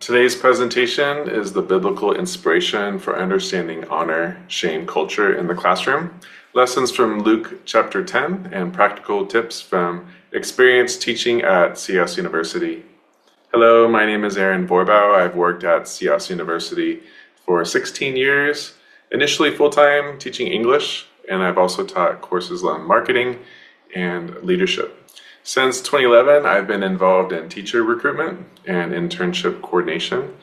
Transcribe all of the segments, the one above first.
Today's presentation is the biblical inspiration for understanding honor, shame culture in the classroom, lessons from Luke chapter 10, and practical tips from experience teaching at Sias University. Hello, my name is Vorbau. I've worked at Sias University for 16 years, initially full-time teaching English, and I've also taught courses on marketing and leadership. Since 2011, I've been involved in teacher recruitment and internship coordination.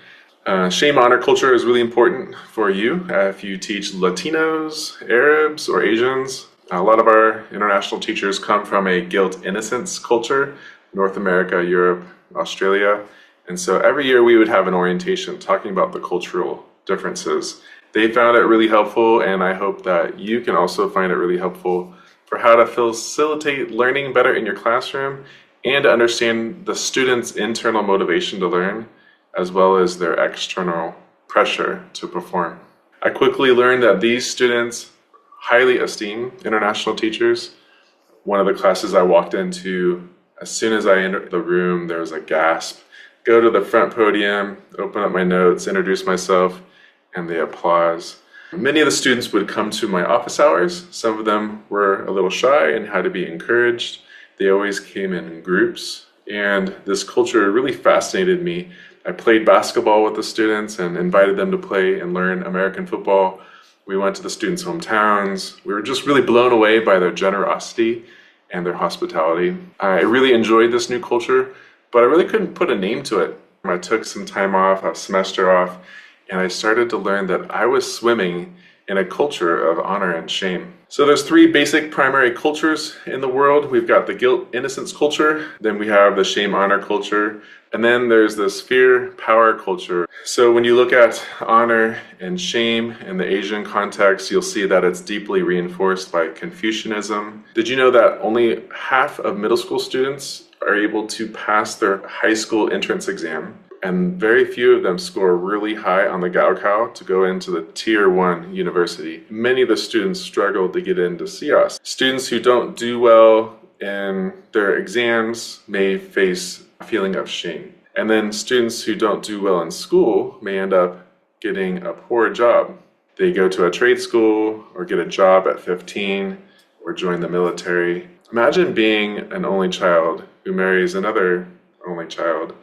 Shame honor culture is really important for you if you teach Latinos, Arabs, or Asians. A lot of our international teachers come from a guilt innocence culture, North America, Europe, Australia. And so every year we would have an orientation talking about the cultural differences. They found it really helpful, and I hope that you can also find it really helpful for how to facilitate learning better in your classroom and to understand the students' internal motivation to learn, as well as their external pressure to perform. I quickly learned that these students highly esteem international teachers. One of the classes I walked into, as soon as I entered the room, there was a gasp. Go to the front podium, open up my notes, introduce myself, and the applause. Many of the students would come to my office hours. Some of them were a little shy and had to be encouraged. They always came in groups, and this culture really fascinated me. I played basketball with the students and invited them to play and learn American football. We went to the students' hometowns. We were just really blown away by their generosity and their hospitality. I really enjoyed this new culture, but I really couldn't put a name to it. I took some time off, a semester off, and I started to learn that I was swimming in a culture of honor and shame. So there's three basic primary cultures in the world. We've got the guilt innocence culture, then we have the shame honor culture, and then there's this fear power culture. So when you look at honor and shame in the Asian context, you'll see that it's deeply reinforced by Confucianism. Did you know that only half of middle school students are able to pass their high school entrance exam? And very few of them score really high on the Gaokao to go into the Tier 1 university. Many of the students struggle to get into Sias. Students who don't do well in their exams may face a feeling of shame. And then students who don't do well in school may end up getting a poor job. They go to a trade school or get a job at 15 or join the military. Imagine being an only child who marries another only child,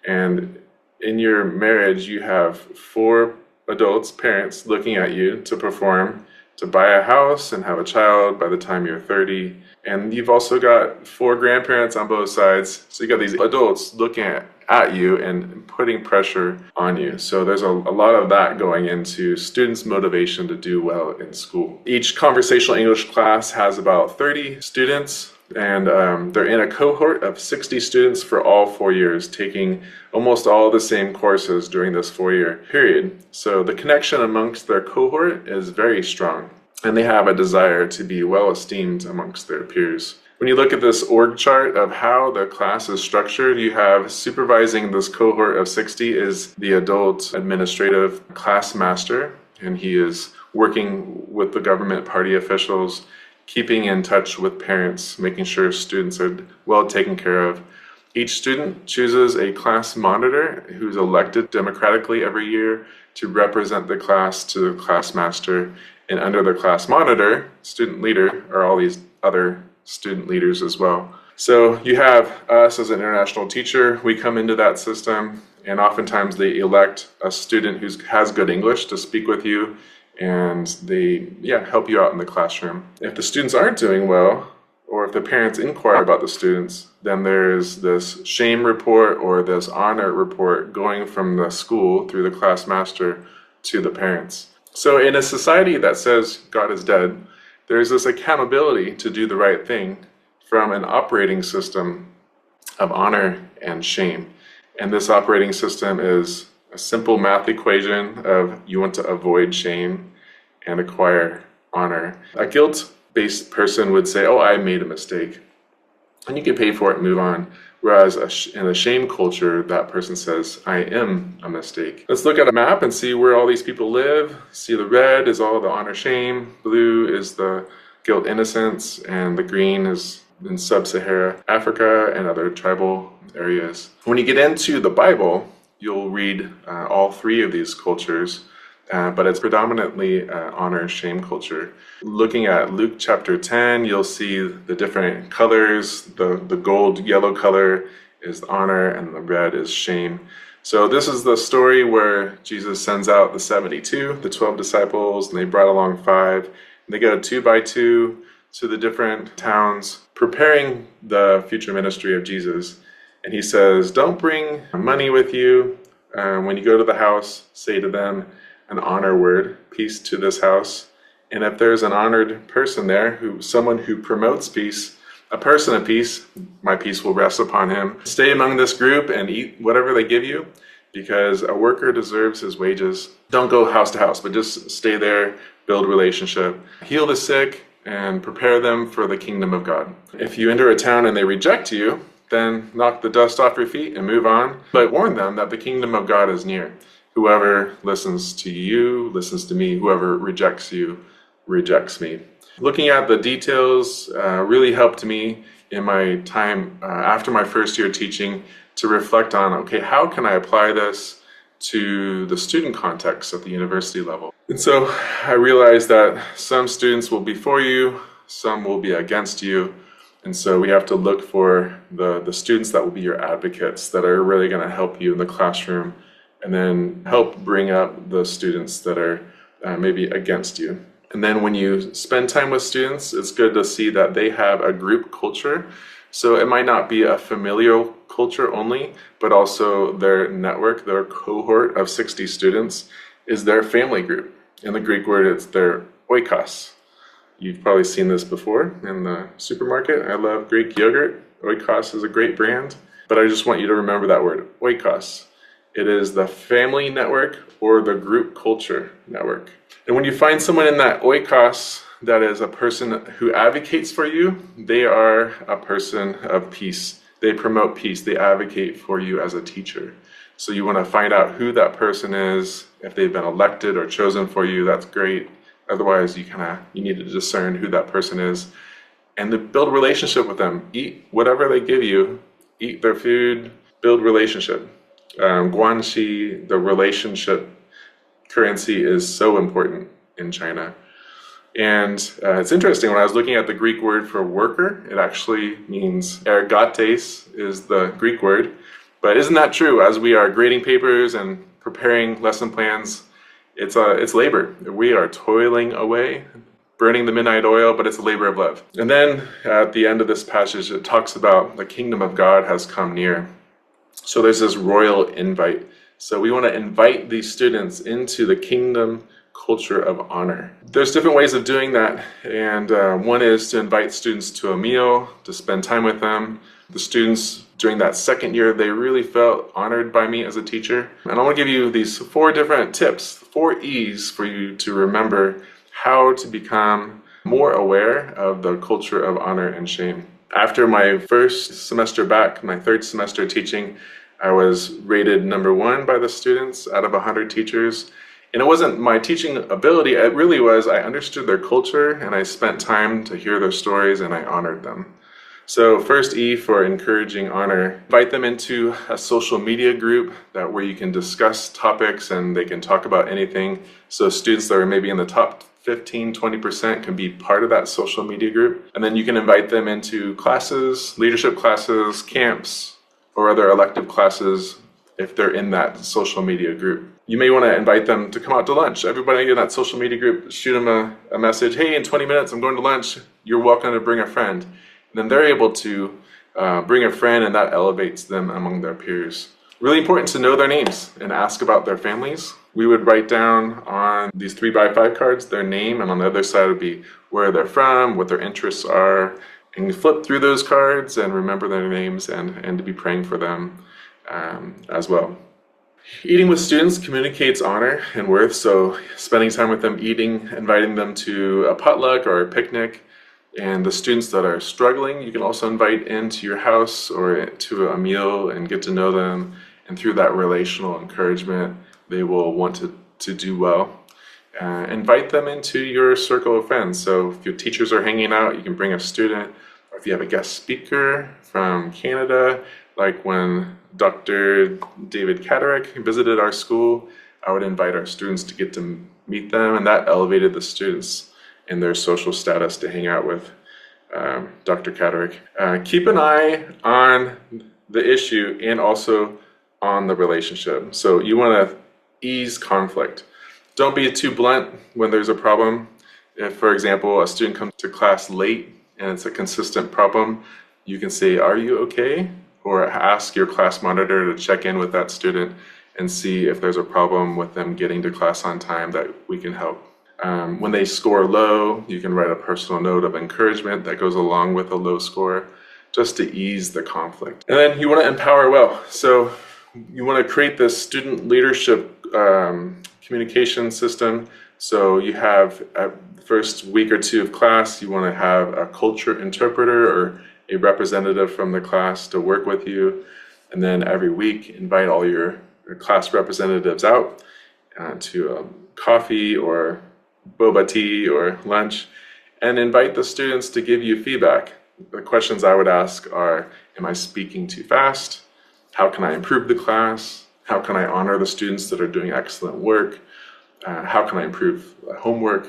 and in your marriage, you have 4 adults, parents, looking at you to perform, to buy a house and have a child by the time you're 30. And you've also got 4 grandparents on both sides. So you got these adults looking at you and putting pressure on you. So there's a lot of that going into students' motivation to do well in school. Each conversational English class has about 30 students. And they're in a cohort of 60 students for all 4 years, taking almost all the same courses during this 4-year period. So the connection amongst their cohort is very strong, and they have a desire to be well esteemed amongst their peers. When you look at this org chart of how the class is structured, you have supervising this cohort of 60 is the adult administrative class master, and he is working with the government party officials, keeping in touch with parents, making sure students are well taken care of. Each student chooses a class monitor who's elected democratically every year to represent the class to the class master. And under the class monitor, student leader, are all these other student leaders as well. So you have us as an international teacher. We come into that system, and oftentimes they elect a student who has good English to speak with you, and they help you out in the classroom. If the students aren't doing well, or if the parents inquire about the students, then there's this shame report or this honor report going from the school through the class master to the parents. So in a society that says God is dead, there's this accountability to do the right thing from an operating system of honor and shame. And this operating system is a simple math equation of you want to avoid shame and acquire honor. A guilt-based person would say, oh, I made a mistake. And you can pay for it and move on. Whereas in a shame culture, that person says, I am a mistake. Let's look at a map and see where all these people live. See, the red is all the honor shame, blue is the guilt innocence, and the green is in sub-Saharan Africa and other tribal areas. When you get into the Bible, you'll read all three of these cultures, but it's predominantly honor shame culture. Looking at Luke chapter 10, you'll see the different colors. The gold yellow color is honor, and the red is shame. So this is the story where Jesus sends out the 72, the 12 disciples, and they brought along 5. And they go 2 by 2 to the different towns, preparing the future ministry of Jesus. And he says, don't bring money with you. When you go to the house, say to them an honor word, peace to this house. And if there's an honored person there, someone who promotes peace, a person of peace, my peace will rest upon him. Stay among this group and eat whatever they give you, because a worker deserves his wages. Don't go house to house, but just stay there, build relationship, heal the sick, and prepare them for the kingdom of God. If you enter a town and they reject you, then knock the dust off your feet and move on. But warn them that the kingdom of God is near. Whoever listens to you listens to me. Whoever rejects you rejects me. Looking at the details really helped me in my time after my first year teaching to reflect on, okay, how can I apply this to the student context at the university level? And so I realized that some students will be for you, some will be against you. And so we have to look for the students that will be your advocates, that are really going to help you in the classroom, and then help bring up the students that are maybe against you. And then when you spend time with students, it's good to see that they have a group culture. So it might not be a familial culture only, but also their network, their cohort of 60 students is their family group. In the Greek word, it's their oikos. You've probably seen this before in the supermarket. I love Greek yogurt. Oikos is a great brand, but I just want you to remember that word, oikos. It is the family network or the group culture network. And when you find someone in that oikos that is a person who advocates for you, they are a person of peace. They promote peace. They advocate for you as a teacher. So you want to find out who that person is. If they've been elected or chosen for you, that's great. Otherwise, you need to discern who that person is and to build a relationship with them. Eat whatever they give you. Eat their food. Build relationship. Guanxi, the relationship currency, is so important in China. And it's interesting, when I was looking at the Greek word for worker, it actually means ergates is the Greek word. But isn't that true? As we are grading papers and preparing lesson plans, it's labor. We are toiling away, burning the midnight oil, but it's a labor of love. And then at the end of this passage, it talks about the kingdom of God has come near. So there's this royal invite. So we want to invite these students into the kingdom culture of honor. There's different ways of doing that, and one is to invite students to a meal, to spend time with them. The students during that second year, they really felt honored by me as a teacher. And I want to give you these 4 different tips, 4 E's for you to remember how to become more aware of the culture of honor and shame. After my first semester back, my 3rd semester teaching, I was rated number 1 by the students out of 100 teachers. And it wasn't my teaching ability, it really was I understood their culture and I spent time to hear their stories and I honored them. So first E for encouraging honor, invite them into a social media group where you can discuss topics and they can talk about anything. So students that are maybe in the top 15, 20% can be part of that social media group. And then you can invite them into classes, leadership classes, camps, or other elective classes if they're in that social media group. You may want to invite them to come out to lunch. Everybody in that social media group, shoot them a message, hey, in 20 minutes I'm going to lunch, you're welcome to bring a friend. And then they're able to bring a friend, and that elevates them among their peers. Really important to know their names and ask about their families. We would write down on these 3x5 cards their name, and on the other side would be where they're from, what their interests are, and you flip through those cards and remember their names and to be praying for them as well. Eating with students communicates honor and worth, so spending time with them eating, inviting them to a potluck or a picnic. And the students that are struggling, you can also invite into your house or to a meal and get to know them. And through that relational encouragement, they will want to do well. Invite them into your circle of friends. So if your teachers are hanging out, you can bring a student. Or if you have a guest speaker from Canada, Like when Dr. David Catterick visited our school, I would invite our students to get to meet them, and that elevated the students in their social status to hang out with Dr. Catterick. Keep an eye on the issue and also on the relationship. So you want to ease conflict. Don't be too blunt when there's a problem. If, for example, a student comes to class late and it's a consistent problem, you can say, "Are you okay?" Or ask your class monitor to check in with that student and see if there's a problem with them getting to class on time that we can help. When they score low, you can write a personal note of encouragement that goes along with a low score, just to ease the conflict. And then you want to empower well. So you want to create this student leadership communication system. So you have at the first week or two of class, you want to have a culture interpreter or a representative from the class to work with you. And then every week, invite all your class representatives out to coffee or boba tea or lunch, and invite the students to give you feedback. The questions I would ask are, am I speaking too fast? How can I improve the class? How can I honor the students that are doing excellent work? How can I improve homework?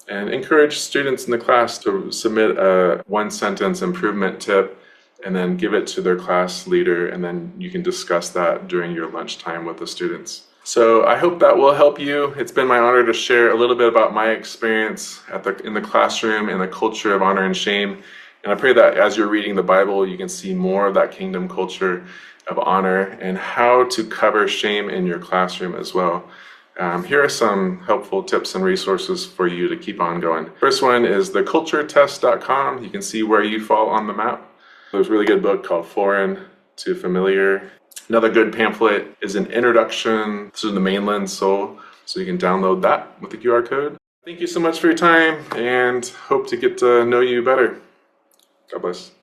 And encourage students in the class to submit a one-sentence improvement tip and then give it to their class leader, and then you can discuss that during your lunchtime with the students. So I hope that will help you. It's been my honor to share a little bit about my experience in the classroom and the culture of honor and shame. And I pray that as you're reading the Bible, you can see more of that kingdom culture of honor and how to cover shame in your classroom as well. Here are some helpful tips and resources for you to keep on going. First one is theculturetest.com. You can see where you fall on the map. There's a really good book called Foreign to Familiar. Another good pamphlet is an introduction to the mainland soul, so you can download that with the QR code. Thank you so much for your time, and hope to get to know you better. God bless.